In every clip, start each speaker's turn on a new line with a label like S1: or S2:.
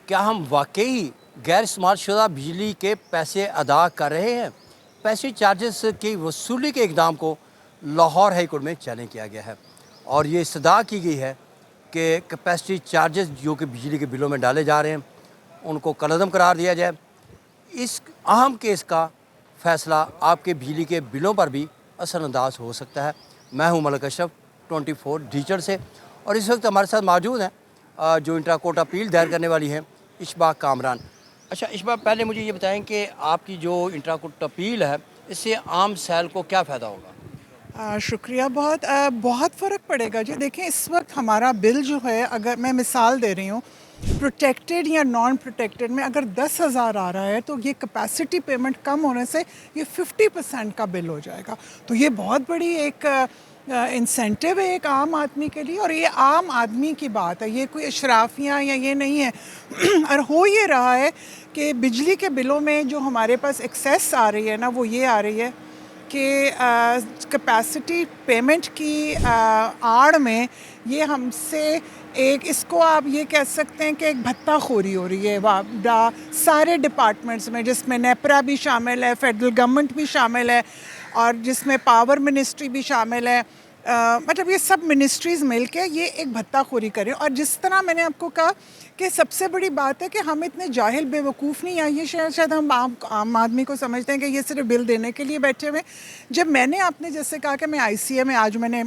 S1: کیا ہم واقعی غیر استعمال شدہ بجلی کے پیسے ادا کر رہے ہیں؟ پیسے چارجز کی وصولی کے اقدام کو لاہور ہائی کورٹ میں چیلنج کیا گیا ہے اور یہ استدعا کی گئی ہے کہ کیپیسٹی چارجز جو کہ بجلی کے بلوں میں ڈالے جا رہے ہیں ان کو کالعدم قرار دیا جائے۔ اس اہم کیس کا فیصلہ آپ کے بجلی کے بلوں پر بھی اثر انداز ہو سکتا ہے۔ میں ہوں ملک اشرف 24 ڈیجیٹل سے، اور اس وقت ہمارے ساتھ موجود ہیں جو انٹرا کورٹ اپیل دائر کرنے والی ہیں، اشباق کامران۔ اچھا اشباق، پہلے مجھے یہ بتائیں کہ آپ کی جو انٹرا کورٹ اپیل ہے اس سے عام سیل کو کیا فائدہ ہوگا؟
S2: شکریہ بہت فرق پڑے گا جی۔ دیکھیں اس وقت ہمارا بل جو ہے، اگر میں مثال دے رہی ہوں، پروٹیکٹڈ یا نان پروٹیکٹڈ میں اگر 10,000 آ رہا ہے تو یہ کیپیسٹی پیمنٹ کم ہونے سے یہ 50% کا بل ہو جائے گا۔ تو یہ بہت بڑی ایک انسینٹیو ہے ایک عام آدمی کے لیے، اور یہ عام آدمی کی بات ہے، یہ کوئی اشرافیاں یا یہ نہیں ہے۔ اور ہو یہ رہا ہے کہ بجلی کے بلوں میں جو ہمارے پاس ایکسیس آ رہی ہے نا، وہ یہ آ رہی ہے کہ کیپیسٹی پیمنٹ کی آڑ میں یہ ہم سے اس کو آپ یہ کہہ سکتے ہیں کہ ایک بھتہ خوری ہو رہی ہے سارے ڈپارٹمنٹس میں، جس میں نیپرا بھی شامل ہے، فیڈرل گورنمنٹ بھی شامل ہے، اور جس میں پاور منسٹری بھی شامل ہے۔ مطلب یہ سب منسٹریز مل کے یہ ایک بھتہ خوری کریں۔ اور جس طرح میں نے آپ کو کہا کہ سب سے بڑی بات ہے کہ ہم اتنے جاہل بے وقوف نہیں ہیں، یہ شاید ہم عام آدمی کو سمجھتے ہیں کہ یہ صرف بل دینے کے لیے بیٹھے ہوئے۔ جب میں نے آپ نے جیسے کہا کہ میں آئی سی اے میں آج میں نے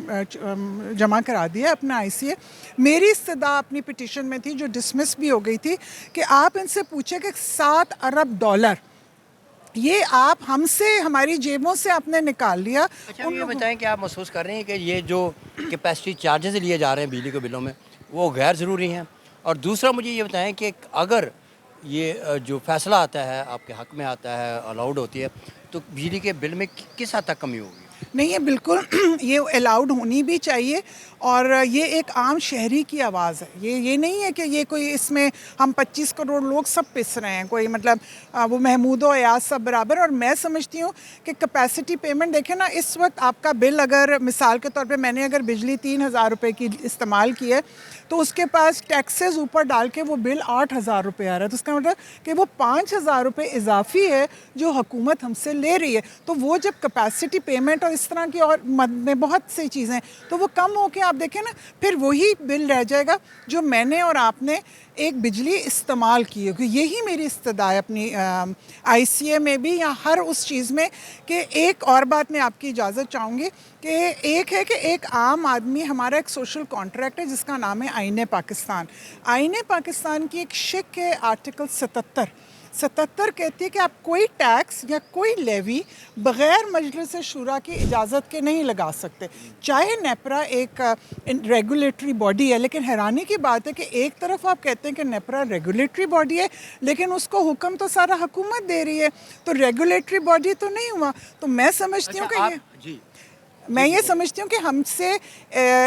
S2: جمع کرا دیا اپنا آئی سی اے، میری استدعا اپنی پٹیشن میں تھی جو ڈسمس بھی ہو گئی تھی، کہ آپ ان سے پوچھیں کہ 7 ارب ڈالر یہ آپ ہم سے ہماری جیبوں سے آپ نے نکال لیا۔
S1: اچھا یہ بتائیں کہ آپ محسوس کر رہے ہیں کہ یہ جو کیپیسٹی چارجز لیے جا رہے ہیں بجلی کے بلوں میں وہ غیر ضروری ہیں؟ اور دوسرا مجھے یہ بتائیں کہ اگر یہ جو فیصلہ آتا ہے آپ کے حق میں آتا ہے، الاؤڈ ہوتی ہے، تو بجلی کے بل میں کس حد تک کمی ہوگی؟
S2: نہیں، یہ بالکل یہ الاؤڈ ہونی بھی چاہیے، اور یہ ایک عام شہری کی آواز ہے۔ یہ نہیں ہے کہ یہ کوئی اس میں ہم 25 کروڑ لوگ سب پس رہے ہیں، کوئی مطلب وہ محمود و ایاز سب برابر۔ اور میں سمجھتی ہوں کہ کیپیسٹی پیمنٹ دیکھیں نا، اس وقت آپ کا بل اگر مثال کے طور پہ میں نے اگر بجلی 3,000 روپے کی استعمال کی ہے تو اس کے پاس ٹیکسز اوپر ڈال کے وہ بل 8,000 روپے آ رہا ہے، تو اس کا مطلب کہ وہ 5,000 روپے اضافی ہے جو حکومت ہم سے لے رہی ہے۔ تو وہ جب کیپیسٹی پیمنٹ اور اس طرح کی اور میں بہت سی چیزیں تو وہ کم ہو کے آپ دیکھیں نا، پھر وہی بل رہ جائے گا جو میں نے اور آپ نے ایک بجلی استعمال کی ہے۔ یہی میری استدعا ہے اپنی آئی سی اے میں بھی یا ہر اس چیز میں۔ کہ ایک اور بات میں آپ کی اجازت چاہوں گی کہ ایک ہے کہ ایک عام آدمی، ہمارا ایک سوشل کانٹریکٹ ہے جس کا نام ہے آئین پاکستان۔ آئین پاکستان کی ایک شق ہے آرٹیکل 77 کہتی ہے کہ آپ کوئی ٹیکس یا کوئی لیوی بغیر مجلس شورا کی اجازت کے نہیں لگا سکتے، چاہے نیپرا ایک ریگولیٹری باڈی ہے۔ لیکن حیرانی کی بات ہے کہ ایک طرف آپ کہتے ہیں کہ نیپرا ریگولیٹری باڈی ہے، لیکن اس کو حکم تو سارا حکومت دے رہی ہے، تو ریگولیٹری باڈی تو نہیں ہوا۔ تو میں سمجھتی ہوں کہ میں یہ سمجھتی ہوں کہ ہم سے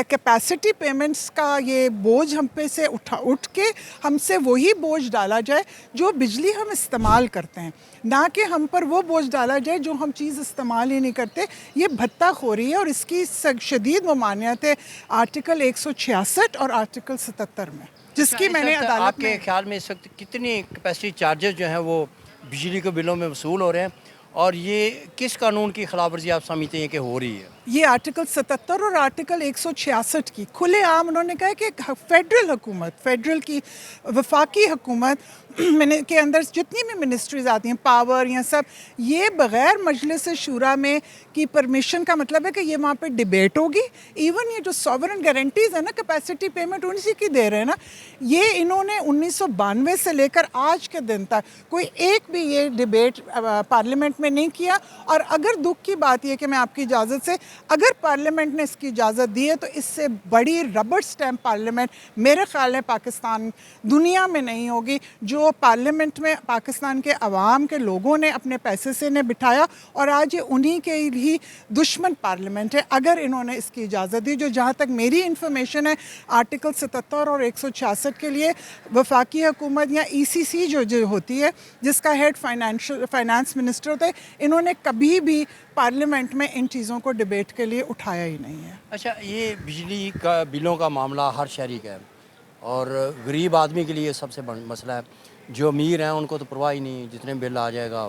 S2: کیپیسٹی پیمنٹس کا یہ بوجھ ہم پہ سے اٹھ کے ہم سے وہی بوجھ ڈالا جائے جو بجلی ہم استعمال کرتے ہیں، نہ کہ ہم پر وہ بوجھ ڈالا جائے جو ہم چیز استعمال ہی نہیں کرتے۔ یہ بھتہ خوری ہے، اور اس کی شدید ممانعت ہے آرٹیکل 166 اور آرٹیکل 77 میں، جس کی میں نے عدالت میں۔
S1: آپ کے خیال میں اس وقت کتنی کیپیسٹی چارجز جو ہیں وہ بجلی کے بلوں میں وصول ہو رہے ہیں، اور یہ کس قانون کی خلاف ورزی آپ سمجھتے ہیں کہ ہو رہی ہے؟
S2: یہ آرٹیکل 77 اور آرٹیکل 166 کی کھلے عام انہوں نے کہا کہ فیڈرل حکومت، فیڈرل کی وفاقی حکومت کے اندر جتنی بھی منسٹریز آتی ہیں، پاور یا سب، یہ بغیر مجلس شورا میں کی پرمیشن کا مطلب ہے کہ یہ وہاں پہ ڈیبیٹ ہوگی۔ ایون یہ جو سوورن گارنٹیز ہیں نا، کیپیسٹی پیمنٹ انسی کی دے رہے ہیں نا، یہ انہوں نے 1992 سے لے کر آج کے دن تک کوئی ایک بھی یہ ڈیبیٹ پارلیمنٹ میں نہیں کیا۔ اور اگر دکھ کی بات یہ کہ میں آپ کی اجازت سے، اگر پارلیمنٹ نے اس کی اجازت دی ہے تو اس سے بڑی ربڑ سٹیمپ پارلیمنٹ میرے خیال میں پاکستان دنیا میں نہیں ہوگی، جو پارلیمنٹ میں پاکستان کے عوام کے لوگوں نے اپنے پیسے سے نے بٹھایا، اور آج یہ انہی کے ہی دشمن پارلیمنٹ ہے اگر انہوں نے اس کی اجازت دی۔ جو جہاں تک میری انفارمیشن ہے، آرٹیکل 77 اور 166 کے لیے وفاقی حکومت یا ای سی سی جو ہوتی ہے، جس کا ہیڈ فائنانس منسٹر ہوتا ہے، انہوں نے کبھی بھی پارلیمنٹ میں ان چیزوں کو ڈیبیٹ کے لیے اٹھایا ہی نہیں ہے۔
S1: اچھا، یہ بجلی کا بلوں کا معاملہ ہر شہری کا ہے، اور غریب آدمی کے لیے سب سے بڑا مسئلہ ہے. جو امیر ہیں ان کو تو پرواہ ہی نہیں, جتنے بل آ جائے گا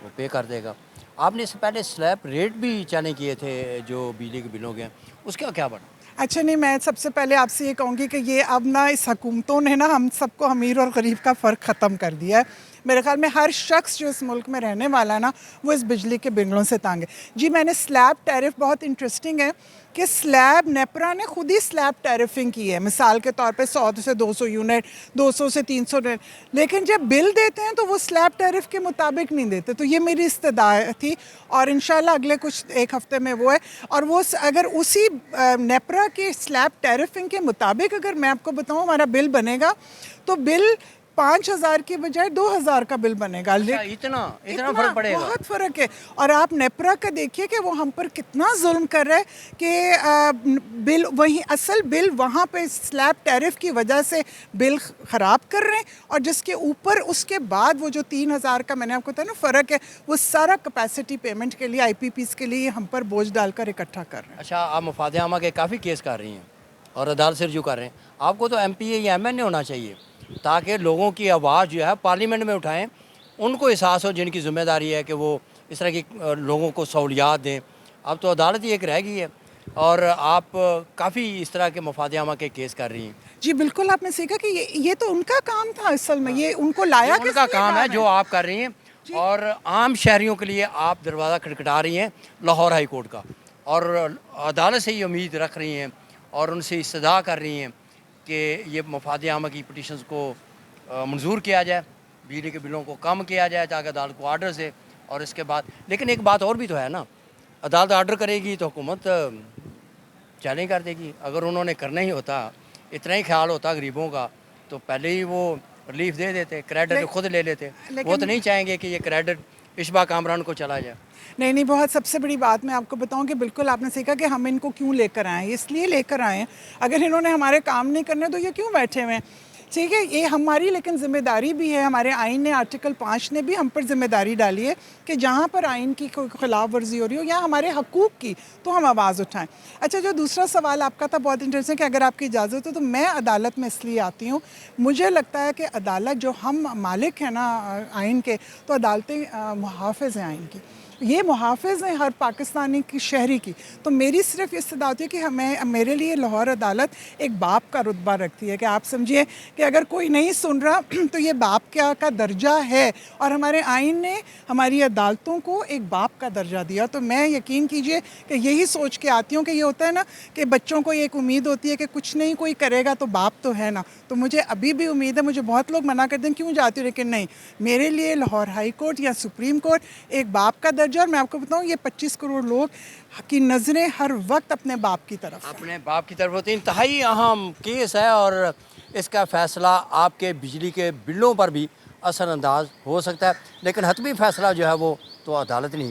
S1: وہ پے کر دے گا. آپ نے اس سے پہلے سلیب ریٹ بھی چیلنج کیے تھے جو بجلی کے بلوں کے, اس کا کیا بنا؟
S2: اچھا نہیں, میں سب سے پہلے آپ سے یہ کہوں گی کہ یہ اب نا اس حکومتوں نے نا ہم سب کو امیر اور غریب کا فرق ختم کر دیا ہے. میرے خیال میں ہر شخص جو اس ملک میں رہنے والا ہے نا وہ اس بجلی کے بلوں سے تانگ ہے. جی میں نے سلیب ٹیرف, بہت انٹرسٹنگ ہے کہ سلیب نیپرا نے خود ہی سلیب ٹیرفنگ کی ہے, مثال کے طور پہ 100 سے 200 یونٹ, 200 سے 300 یونٹ, لیکن جب بل دیتے ہیں تو وہ سلیب ٹیرف کے مطابق نہیں دیتے. تو یہ میری استدعا تھی اور انشاءاللہ اگلے کچھ ایک ہفتے میں وہ ہے. اور وہ اگر اسی نیپرا کے سلیب ٹیرفنگ کے مطابق اگر میں آپ کو بتاؤں ہمارا بل بنے گا تو بل 5,000 کی بجائے 2,000 کا بل بنے گا.
S1: اتنا فرق پڑے گا؟
S2: بہت فرق ہے. اور آپ نیپرا کا دیکھیے کہ وہ ہم پر کتنا ظلم کر رہا ہے کہ بل وہیں اصل بل وہاں پہ سلیب ٹیرف کی وجہ سے بل خراب کر رہے ہیں, اور جس کے اوپر اس کے بعد وہ جو 3,000 کا میں نے آپ کو بتایا نا فرق ہے, وہ سارا کیپیسٹی پیمنٹ کے لیے آئی پی پیز کے لیے ہم پر بوجھ ڈال کر اکٹھا کر رہے ہیں.
S1: اچھا, آپ مفاد عامہ کے کافی کیس کر رہی ہیں اور عدالت سے رجوع کر رہے ہیں. آپ کو تو ایم پی اے یا ایم این اے ہونا چاہیے تاکہ لوگوں کی آواز جو ہے پارلیمنٹ میں اٹھائیں, ان کو احساس ہو جن کی ذمہ داری ہے کہ وہ اس طرح کی لوگوں کو سہولیات دیں. اب تو عدالت ہی ایک رہ گئی ہے اور آپ کافی اس طرح کے مفاد عامہ کے کیس کر رہی ہیں.
S2: جی بالکل, آپ نے سیکھا کہ یہ تو ان کا کام تھا اصل میں, یہ ان کو لایا
S1: ان کا کام ہے جو آپ کر رہی ہیں, اور عام شہریوں کے لیے آپ دروازہ کھٹکھٹا رہی ہیں لاہور ہائی کورٹ کا, اور عدالت سے یہ امید رکھ رہی ہیں اور ان سے استدعا کر رہی ہیں کہ یہ مفاد عامہ کی پٹیشنز کو منظور کیا جائے, بجلی کے بلوں کو کم کیا جائے تاکہ عدالت کو آرڈر دے. اور اس کے بعد لیکن ایک بات اور بھی تو ہے نا, عدالت آرڈر کرے گی تو حکومت چیلنج کر دے گی. اگر انہوں نے کرنا ہی ہوتا, اتنا ہی خیال ہوتا غریبوں کا, تو پہلے ہی وہ ریلیف دے دیتے, کریڈٹ خود لے لیتے. وہ تو نہیں چاہیں گے کہ یہ کریڈٹ اشبا کامران کو چلا جائے.
S2: نہیں, بہت سب سے بڑی بات میں آپ کو بتاؤں کہ بالکل آپ نے سیکھا کہ ہم ان کو کیوں لے کر آئیں, اس لیے لے کر آئے ہیں. اگر انہوں نے ہمارے کام نہیں کرنے تو یہ کیوں بیٹھے ہوئے ہیں؟ ٹھیک ہے, یہ ہماری لیکن ذمہ داری بھی ہے. ہمارے آئین نے آرٹیکل 5 نے بھی ہم پر ذمہ داری ڈالی ہے کہ جہاں پر آئین کی کوئی خلاف ورزی ہو رہی ہو یا ہمارے حقوق کی, تو ہم آواز اٹھائیں. اچھا, جو دوسرا سوال آپ کا تھا بہت انٹرسٹنگ, کہ اگر آپ کی اجازت ہو تو میں عدالت میں اس لیے آتی ہوں. مجھے لگتا ہے کہ عدالت, جو ہم مالک ہیں نا آئین کے, تو عدالتیں محافظ ہیں آئین کی, یہ محافظ ہیں ہر پاکستانی کی شہری کی. تو میری صرف استدعا ہوتی ہے کہ میرے لیے لاہور عدالت ایک باپ کا رتبہ رکھتی ہے, کہ آپ سمجھیے کہ اگر کوئی نہیں سن رہا تو یہ باپ کا درجہ ہے, اور ہمارے آئین نے ہماری عدالتوں کو ایک باپ کا درجہ دیا. تو میں یقین کیجئے کہ یہی سوچ کے آتی ہوں کہ یہ ہوتا ہے نا کہ بچوں کو ایک امید ہوتی ہے کہ کچھ نہیں کوئی کرے گا تو باپ تو ہے نا. تو مجھے ابھی بھی امید ہے, مجھے بہت لوگ منع کر دیں کیوں جاتی ہوں, لیکن نہیں, میرے لیے لاہور ہائی کورٹ یا سپریم کورٹ ایک باپ کا درجہ. اور میں آپ کو بتاؤں یہ 25 کروڑ لوگ کی نظریں ہر وقت اپنے باپ کی طرف ہیں.
S1: اپنے باپ کی طرف ہوتی ہیں. انتہائی اہم کیس ہے اور اس کا فیصلہ آپ کے بجلی کے بلوں پر بھی اثر انداز ہو سکتا ہے, لیکن حتمی فیصلہ جو ہے وہ تو عدالت نہیں کرتی.